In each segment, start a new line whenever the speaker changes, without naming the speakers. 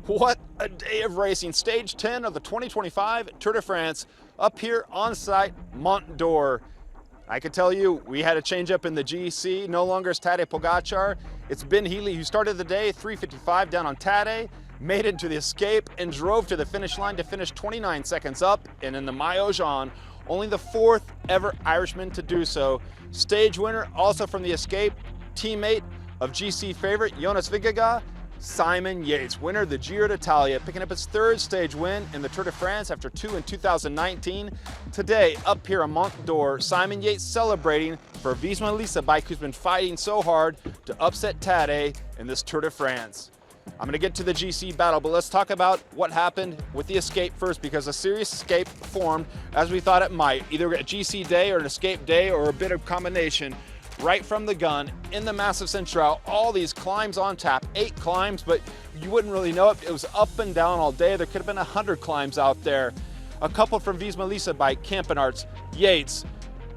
What a day of racing. Stage 10 of the 2025 Tour de France up here on site, Mont Dore. I can tell you, we had a change up in the GC. No longer is Tadej Pogacar. It's Ben Healy who started the day 3:55 down on Tadej, made it to the escape and drove to the finish line to finish 29 seconds up and in the Maillot Jaune, only the fourth ever Irishman to do so. Stage winner also from the escape, teammate of GC favorite Jonas Vingegaard, Simon Yates, winner of the Giro d'Italia, picking up his third stage win in the Tour de France after two in 2019. Today, up here on Mont Dore, Simon Yates celebrating for Visma bike who's been fighting so hard to upset Tadej in this Tour de France. I'm going to get to the GC battle, but let's talk about what happened with the escape first, because a serious escape formed as we thought it might, either a GC day or an escape day or a bit of combination. Right from the gun in the Massif Central, all these climbs on tap, 8 climbs, but you wouldn't really know it. It was up and down all day. There could have been 100 climbs out there. A couple from Visma bike, Campenarts, Yates.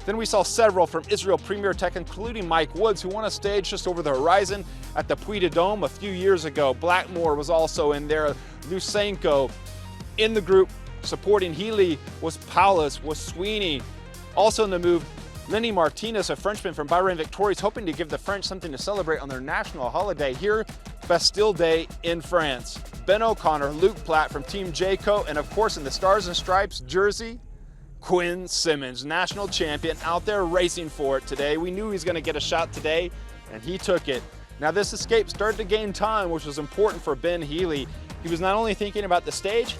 Then we saw several from Israel Premier Tech, including Mike Woods, who won a stage just over the horizon at the Puy de Dôme a few years ago. Blackmore was also in there, Lusenko. In the group supporting Healy was Paulus, was Sweeney. Also in the move, Lenny Martinez, a Frenchman from Bahrain Victorious, hoping to give the French something to celebrate on their national holiday here, Bastille Day in France. Ben O'Connor, Luke Platt from Team Jayco, and of course in the Stars and Stripes jersey, Quinn Simmons, national champion, out there racing for it today. We knew he was going to get a shot today, and he took it. Now this escape started to gain time, which was important for Ben Healy. He was not only thinking about the stage,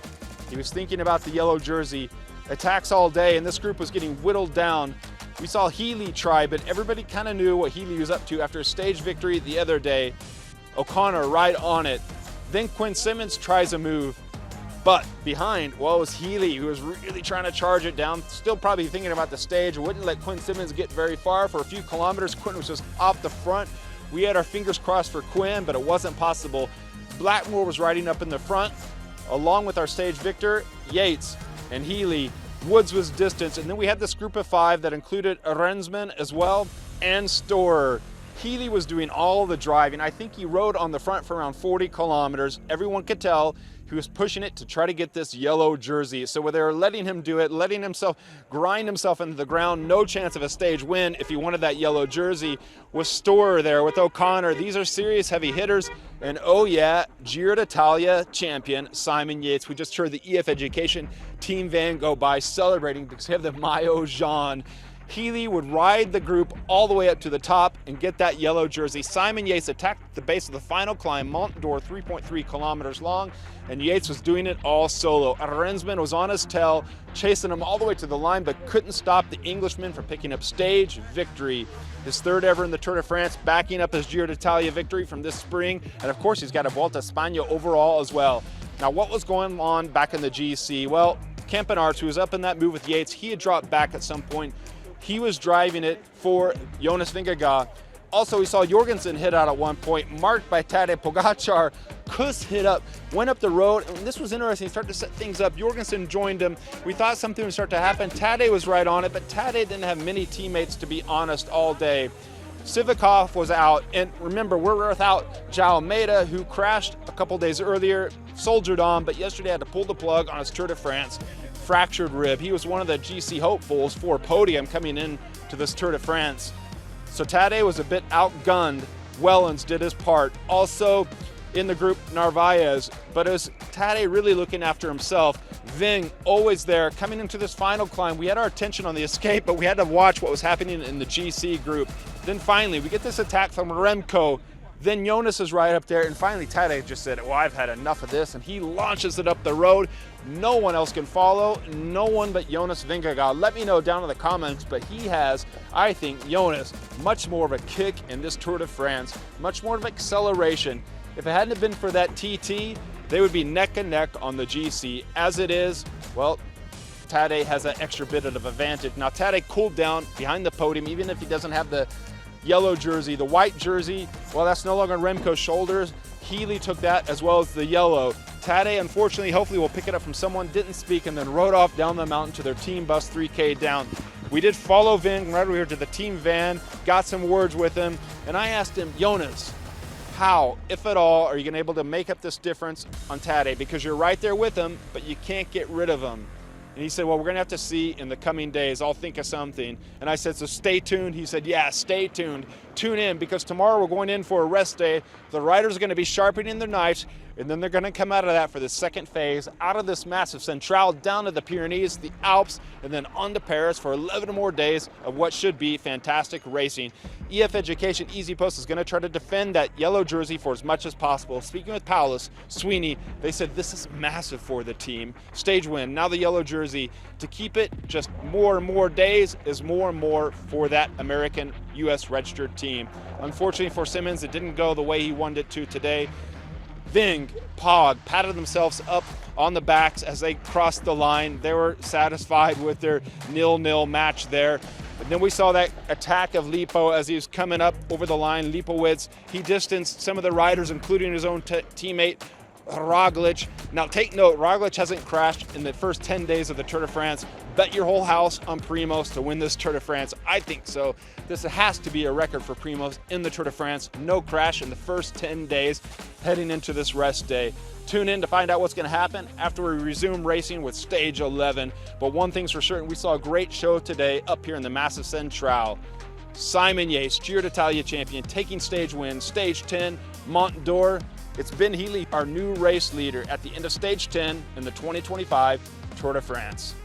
he was thinking about the yellow jersey. Attacks all day, and this group was getting whittled down. We saw Healy try, but everybody kind of knew what Healy was up to after a stage victory the other day. O'Connor right on it. Then Quinn Simmons tries a move, but behind, well, it was Healy who was really trying to charge it down, still probably thinking about the stage, wouldn't let Quinn Simmons get very far. For a few kilometers, Quinn was just off the front. We had our fingers crossed for Quinn, but it wasn't possible. Blackmore was riding up in the front, along with our stage victor, Yates and Healy. Woods was distant, and then we had this group of 5 that included Rensman as well and Storer. Healy was doing all the driving. I think he rode on the front for around 40 kilometers. Everyone could tell he was pushing it to try to get this yellow jersey. So they were letting him do it, letting himself grind himself into the ground. No chance of a stage win if he wanted that yellow jersey. With Storer there, with O'Connor. These are serious heavy hitters. And oh yeah, Giro d'Italia champion Simon Yates. We just heard the EF Education team van go by celebrating because they have the Maillot Jaune. Healy would ride the group all the way up to the top and get that yellow jersey. Simon Yates attacked the base of the final climb, Mont Dore, 3.3 kilometers long, and Yates was doing it all solo. Rensman was on his tail, chasing him all the way to the line, but couldn't stop the Englishman from picking up stage victory. His third ever in the Tour de France, backing up his Giro d'Italia victory from this spring, and of course he's got a Volta a España overall as well. Now what was going on back in the GC? Well, Campenarts, who was up in that move with Yates, he had dropped back at some point. He was driving it for Jonas Vingegaard. Also, we saw Jorgensen hit out at one point, marked by Tadej Pogacar. Kuss hit up, went up the road, and this was interesting. He started to set things up. Jorgensen joined him. We thought something would start to happen. Tadej was right on it, but Tadej didn't have many teammates, to be honest, all day. Sivakov was out, and remember, we're without João Almeida, who crashed a couple days earlier, soldiered on, but yesterday had to pull the plug on his Tour de France. Fractured rib. He was one of the GC hopefuls for a podium coming in to this Tour de France. So Tadej was a bit outgunned. Wellens did his part. Also in the group, Narvaez, but it was Tadej really looking after himself. Ving always there. Coming into this final climb, we had our attention on the escape, but we had to watch what was happening in the GC group. Then finally, we get this attack from Remco. Then Jonas is right up there, and finally Tadej just said, well, I've had enough of this, and he launches it up the road. No one else can follow, no one but Jonas Vingegaard. Let me know down in the comments, but he has, I think, Jonas, much more of a kick in this Tour de France, much more of acceleration. If it hadn't been for that TT, they would be neck and neck on the GC. As it is, well, Tadej has an extra bit of advantage. Now Tadej cooled down behind the podium, even if he doesn't have the yellow jersey. The white jersey, well, that's no longer on Remco's shoulders. Healy took that as well as the yellow. Tadej, unfortunately, hopefully will pick it up from someone, didn't speak, and then rode off down the mountain to their team bus 3K down. We did follow Vin right over here to the team van, got some words with him, and I asked him, Jonas, how, if at all, are you going to be able to make up this difference on Tadej? Because you're right there with him, but you can't get rid of him. And he said, well, we're going to have to see in the coming days. I'll think of something. And I said, so stay tuned. He said, yeah, stay tuned. Tune in, because tomorrow we're going in for a rest day. The riders are going to be sharpening their knives, and then they're going to come out of that for the second phase, out of this Massif Central, down to the Pyrenees, the Alps, and then on to Paris for 11 more days of what should be fantastic racing. EF Education Easy Post is going to try to defend that yellow jersey for as much as possible. Speaking with Paulus, Sweeney, they said this is massive for the team. Stage win, now the yellow jersey. To keep it just more and more days is more and more for that American U.S. registered team. Unfortunately for Simmons, it didn't go the way he wanted it to today. Ving, Pog patted themselves up on the backs as they crossed the line. They were satisfied with their 0-0 match there. But then we saw that attack of Lipo as he was coming up over the line. Lipowitz, he distanced some of the riders, including his own teammate, Roglic. Now take note, Roglic hasn't crashed in the first 10 days of the Tour de France. Bet your whole house on Primoz to win this Tour de France. I think so. This has to be a record for Primoz in the Tour de France. No crash in the first 10 days heading into this rest day. Tune in to find out what's going to happen after we resume racing with stage 11. But one thing's for certain, we saw a great show today up here in the Massif Central. Simon Yates, Giro d'Italia champion, taking stage win, stage 10, Mont Dore. It's been Healy, our new race leader at the end of stage 10 in the 2025 Tour de France.